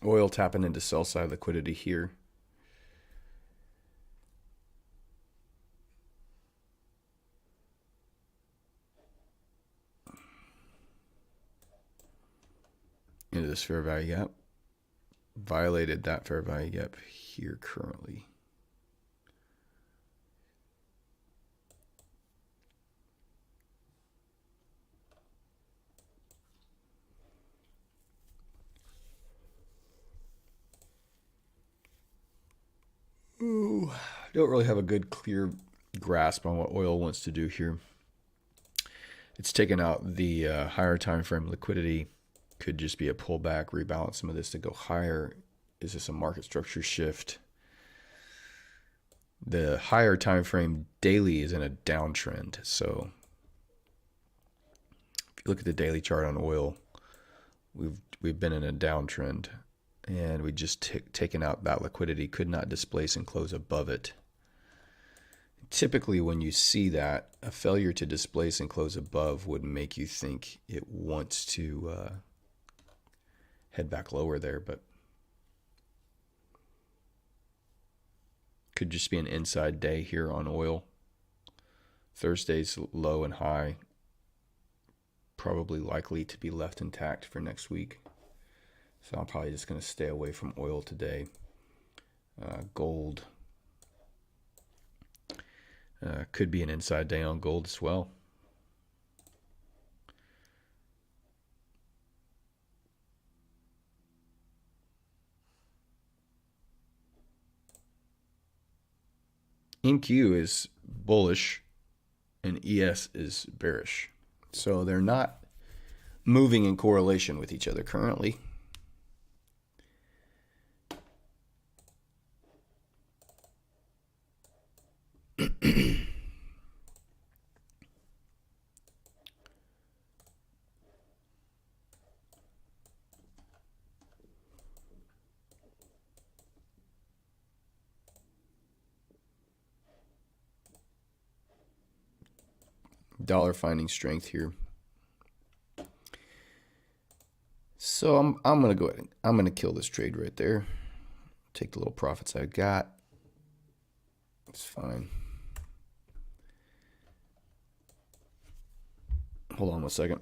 Oil tapping into sell side liquidity here. Into this fair value gap. Violated that fair value gap here currently. Ooh, don't really have a good clear grasp on what oil wants to do here. It's taken out the higher time frame liquidity. Could just be a pullback, rebalance some of this to go higher. Is this a market structure shift? The higher time frame daily is in a downtrend, so Look at the daily chart on oil. We've been in a downtrend, and we just taken out that liquidity, could not displace and close above it. Typically, when you see that, a failure to displace and close above would make you think it wants to head back lower there, but could just be an inside day here on oil. Thursday's low and high probably likely to be left intact for next week. So I'm probably just going to stay away from oil today. Gold could be an inside day on gold as well. NQ is bullish and ES is bearish. So they're not moving in correlation with each other currently. Dollar finding strength here. So I'm gonna go ahead. I'm gonna kill this trade right there. Take the little profits I got. It's fine. Hold on 1 second.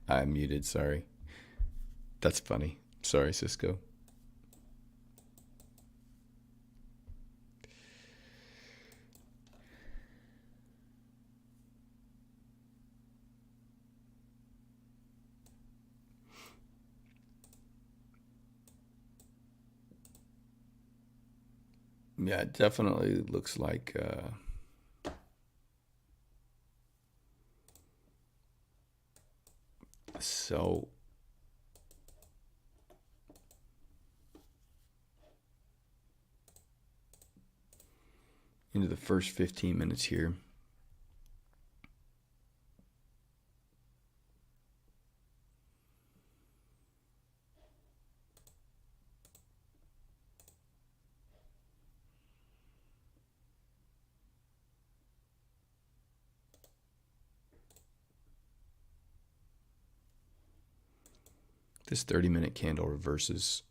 I'm muted. Sorry. That's funny. Sorry, Cisco. Yeah, it definitely looks like so into the first 15 minutes here. This 30-minute candle reverses.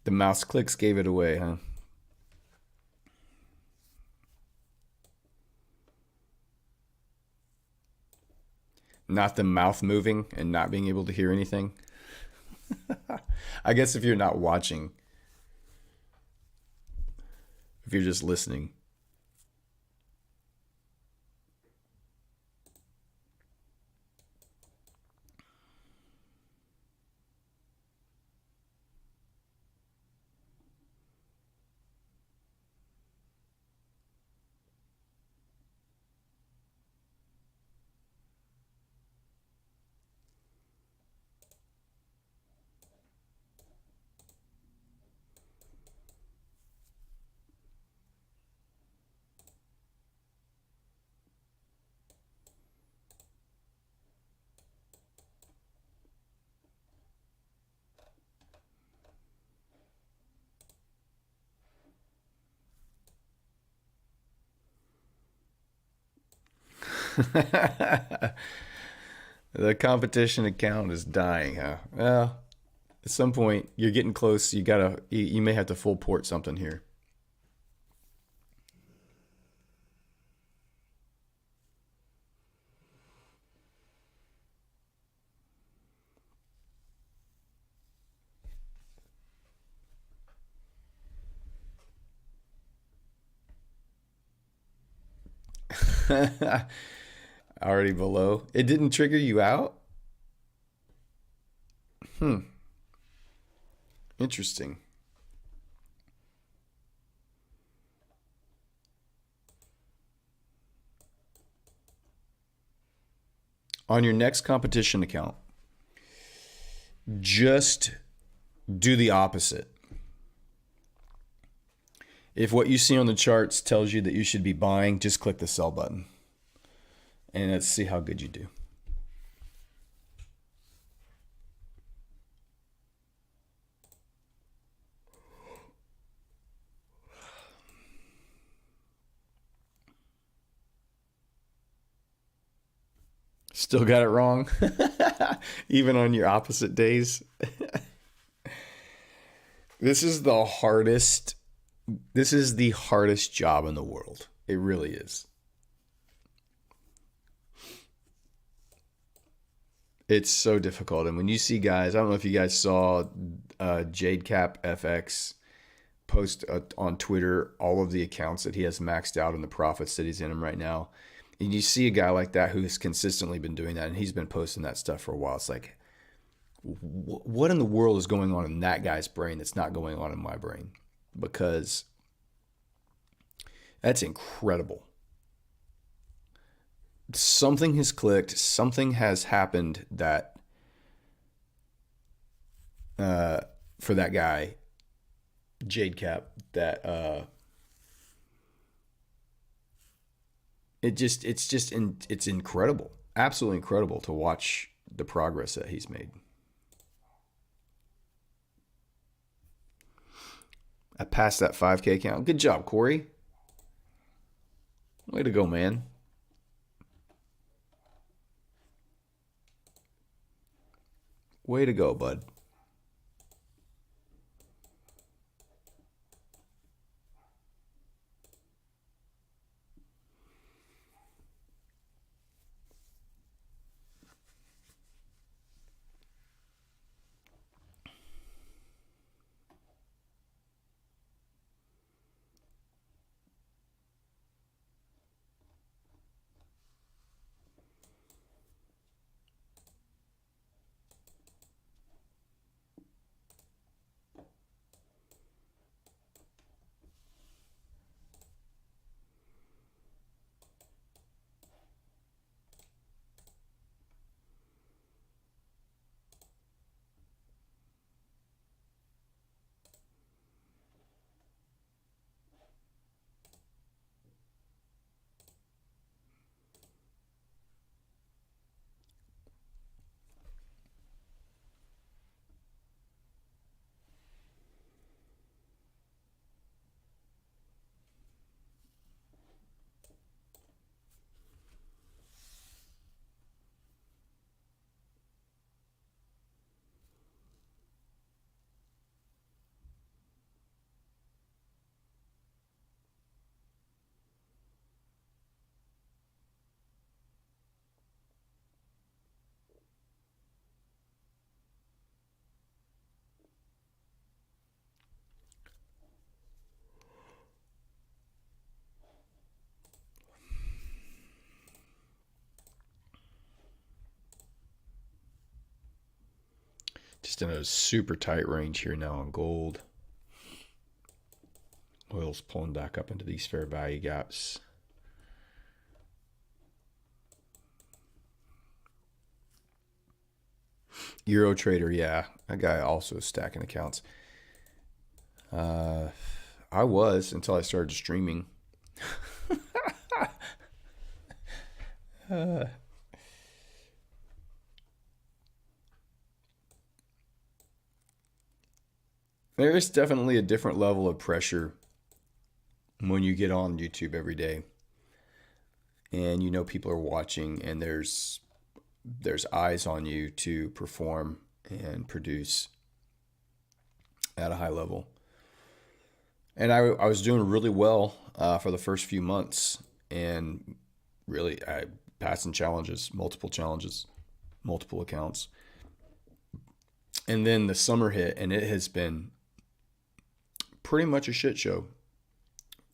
The mouse clicks gave it away, huh? Not the mouth moving and not being able to hear anything. I guess if you're not watching, if you're just listening. The competition account is dying, huh? Well, at some point you're getting close. You may have to full port something here. Already below. It didn't trigger you out? Interesting. On your next competition account, just do the opposite. If what you see on the charts tells you that you should be buying, just click the sell button. And let's see how good you do. Still got it wrong, even on your opposite days. This is the hardest. This is the hardest job in the world. It really is. It's so difficult. And when you see guys, I don't know if you guys saw JadeCap FX post on Twitter all of the accounts that he has maxed out and the profits that he's in them right now. And you see a guy like that who has consistently been doing that, and he's been posting that stuff for a while. It's like, what in the world is going on in that guy's brain that's not going on in my brain? Because that's incredible. something has clicked. Something has happened that for that guy, Jade Cap, that it's incredible, absolutely incredible to watch the progress that he's made. I passed that 5K count. Good job, Corey. Way to go, man. Way to go, bud. Just in a super tight range here now on gold. Oil's pulling back up into these fair value gaps. Euro Trader, yeah, that guy also stacking accounts. I was until I started streaming. There is definitely a different level of pressure when you get on YouTube every day and you know people are watching and there's eyes on you to perform and produce at a high level. And I was doing really well for the first few months, and really I passing challenges, multiple accounts. And then the summer hit, and it has been pretty much a shit show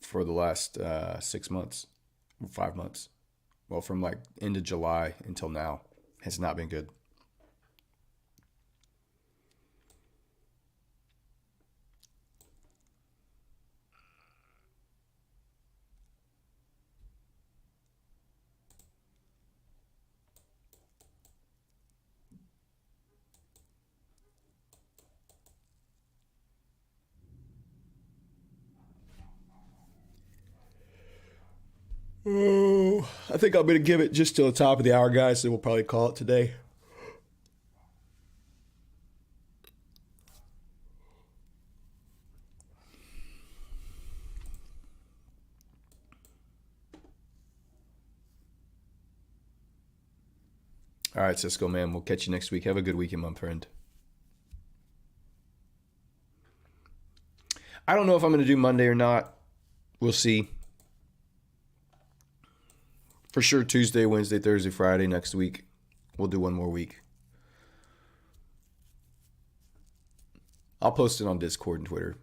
for the last 6 months, 5 months. Well, from like end of July until now, has not been good. Oh, I think I'm going to give it just till the top of the hour, guys. So we'll probably call it today. All right, Cisco, man. We'll catch you next week. Have a good weekend, my friend. I don't know if I'm going to do Monday or not. We'll see. For sure, Tuesday, Wednesday, Thursday, Friday next week. We'll do one more week. I'll post it on Discord and Twitter.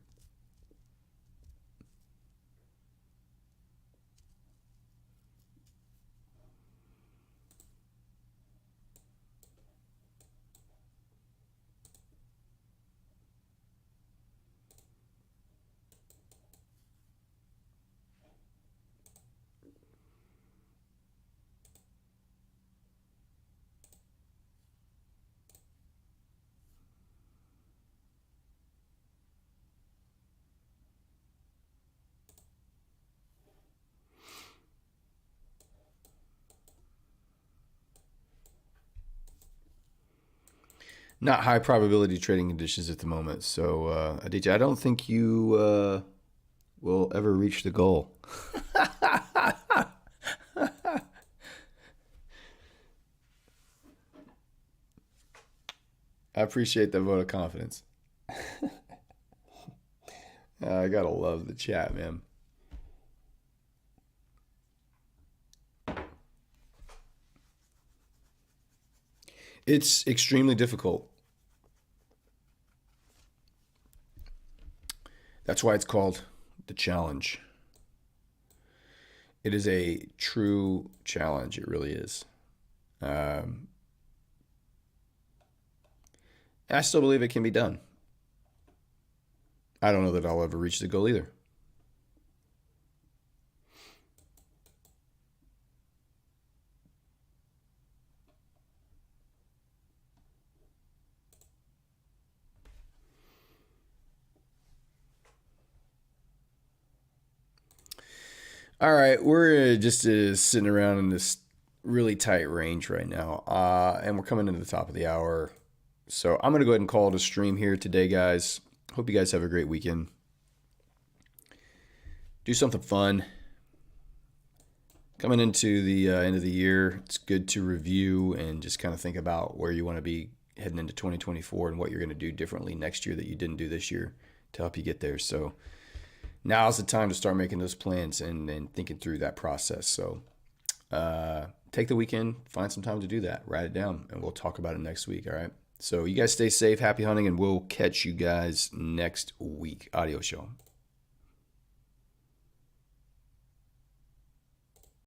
Not high probability trading conditions at the moment. So, Aditya, I don't think you will ever reach the goal. I appreciate that vote of confidence. I gotta love the chat, man. It's extremely difficult. That's why it's called the challenge. It is a true challenge. It really is. Um, I still believe it can be done. I don't know that I'll ever reach the goal either. All right, we're just sitting around in this really tight range right now, and we're coming into the top of the hour. So I'm gonna go ahead and call it a stream here today, guys. Hope you guys have a great weekend. Do something fun. Coming into the end of the year, it's good to review and just kind of think about where you want to be heading into 2024 and what you're going to do differently next year that you didn't do this year to help you get there. So now's the time to start making those plans and thinking through that process. So take the weekend, find some time to do that, write it down, and we'll talk about it next week. All right. So you guys stay safe, happy hunting, and we'll catch you guys next week. Audio show.